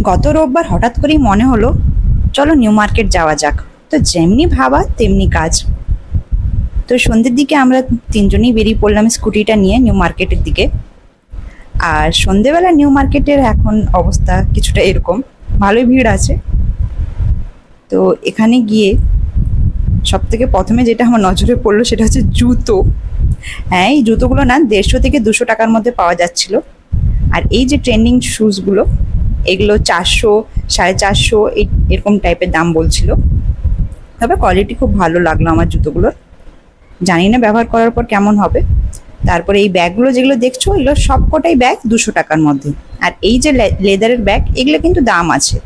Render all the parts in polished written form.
গত রোববার হঠাৎ করেই মনে হলো চলো নিউ মার্কেট যাওয়া যাক। তো যেমনি ভাবা তেমনি কাজ। তো সন্ধ্যের দিকে আমরা তিনজনেই বেরিয়ে পড়লাম স্কুটিটা নিয়ে নিউ মার্কেটের দিকে। আর সন্ধেবেলা নিউ মার্কেটের এখন অবস্থা কিছুটা এরকম, ভালোই ভিড় আছে। তো এখানে গিয়ে সব থেকে প্রথমে যেটা আমার নজরে পড়লো সেটা হচ্ছে জুতো। হ্যাঁ, এই জুতোগুলো না 150 থেকে 200 টাকার মধ্যে পাওয়া যাচ্ছিল। আর এই যে ট্রেন্ডিং শুজগুলো, এগুলো 400, 450 এরকম টাইপের দাম বলছিল। তবে কোয়ালিটি খুব ভালো লাগলো আমার জুতোগুলোর। জানি না ব্যবহার করার পর কেমন হবে। তারপরে এই ব্যাগগুলো যেগুলো দেখছো, এগুলো সবকটাই ব্যাগ 200 টাকার মধ্যে। আর এই যে লেদারের ব্যাগ, এগুলো কিন্তু দাম আছে।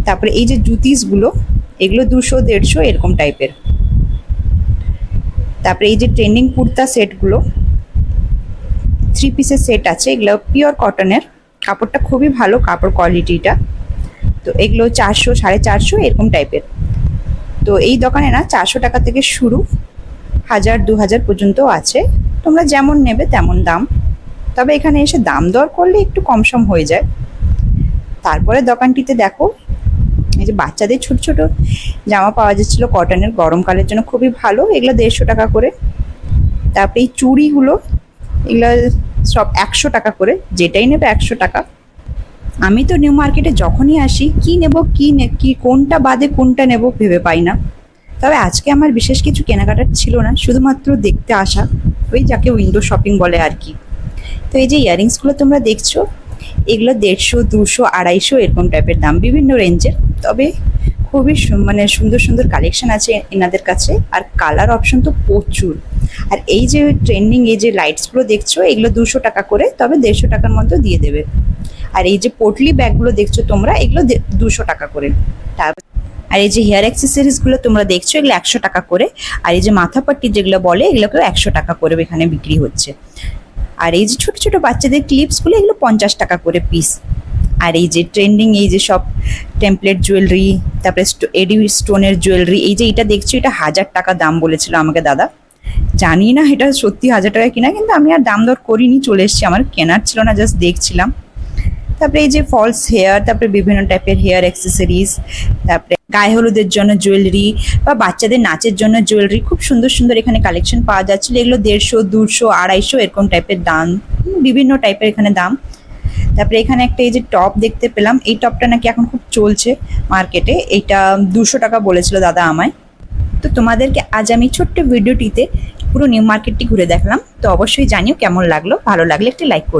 তারপরে এই যে জুতিসগুলো, এগুলো 200, 150 এরকম টাইপের। তারপরে এই যে ট্রেন্ডিং কুর্তা সেটগুলো, 3 পিসের সেট আছে, এগুলো পিওর কটনের, কাপড়টা খুবই ভালো, কাপড় কোয়ালিটিটা। তো এগুলো 400, 450 এরকম টাইপের। তো এই দোকানে না 400 টাকা থেকে শুরু, 1000, 2000 পর্যন্ত আছে। তোমরা যেমন নেবে তেমন দাম। তবে এখানে এসে দাম দর করলে একটু কম সম হয়ে যায়। তারপরে দোকানটিতে দেখো এই যে বাচ্চাদের ছোট ছোট জামা পাওয়া যাচ্ছিল কটনের, গরমকালের জন্য খুবই ভালো। এগুলো 150 টাকা করে। তারপরে এই চুড়িগুলো, এগুলো সব 100 টাকা করে, যেটাই নেবে 100 টাকা। আমি তো নিউ মার্কেটে যখনই আসি কি নেব কি কোনটা বাদে কোনটা নেব ভেবে পাই না। তবে আজকে আমার বিশেষ কিছু কেনাকাটার ছিল না, শুধুমাত্র দেখতে আসা, ওই যাকে উইন্ডো শপিং বলে আর কি। তো এই যে ইয়াররিংসগুলো তোমরা দেখছো, এগুলো 150, 200, 250 এরকম টাইপের দাম, বিভিন্ন রেঞ্জের। তবে খুবই মানে সুন্দর সুন্দর কালেকশন আছে এনাদের কাছে, আর কালার অপশন তো প্রচুর। আর এই যে ট্রেন্ডিং এই যে লাইটসগুলো দেখছো, এগুলো 200 টাকা করে, তবে 150 টাকার মধ্যে দিয়ে দেবে। আর এই যে পোটলি ব্যাগগুলো দেখছো তোমরা, এগুলো 200 টাকা করে। আর এই যে হেয়ার অ্যাক্সেসরিজগুলো তোমরা দেখছো, এগুলো 100 টাকা করে। আর এই যে মাথাপাট্টি যেগুলো বলে, এগুলোকেও 100 টাকা করে এখানে বিক্রি হচ্ছে। আর এই যে ছোট ছোট বাচ্চাদের ক্লিপসগুলো, এগুলো 50 টাকা করে পিস। আর এই যে ট্রেন্ডিং এই যে সব টেমপ্লেট জুয়েলারি, তারপরে এডি স্টোনের জুয়েলারি, এই যে এটা দেখছো, এটা 1000 টাকা দাম বলেছিল আমাকে দাদা। জানি না এটা সত্যি 1000 টাকা কিনা, কিন্তু আমি আর দাম দর করিনি, চলে এসেছি, আমার কেনার ছিল না, জাস্ট দেখছিলাম। তারপরে এই যে ফলস হেয়ার, তারপরে বিভিন্ন টাইপের হেয়ার অ্যাক্সেসরিজ, তারপরে গায়ে হলুদের জন্য জুয়েলারি বা বাচ্চাদের নাচের জন্য জুয়েলারি, খুব সুন্দর সুন্দর এখানে কালেকশন পাওয়া যাচ্ছিল। এগুলো 150, 200, 250 এরকম টাইপের দাম, বিভিন্ন টাইপের এখানে দাম। তারপরে এখানে একটা এই যে টপ দেখতে পেলাম, এই টপটা নাকি এখন খুব চলছে মার্কেটে, এইটা 200 টাকা বলেছিল দাদা আমায়। তো তোমাদেরকে আজ আমি ছোট্ট ভিডিওটিতে পুরো নিউ মার্কেটটি ঘুরে দেখলাম। তো অবশ্যই জানিও কেমন লাগলো, ভালো লাগলে একটি লাইক করে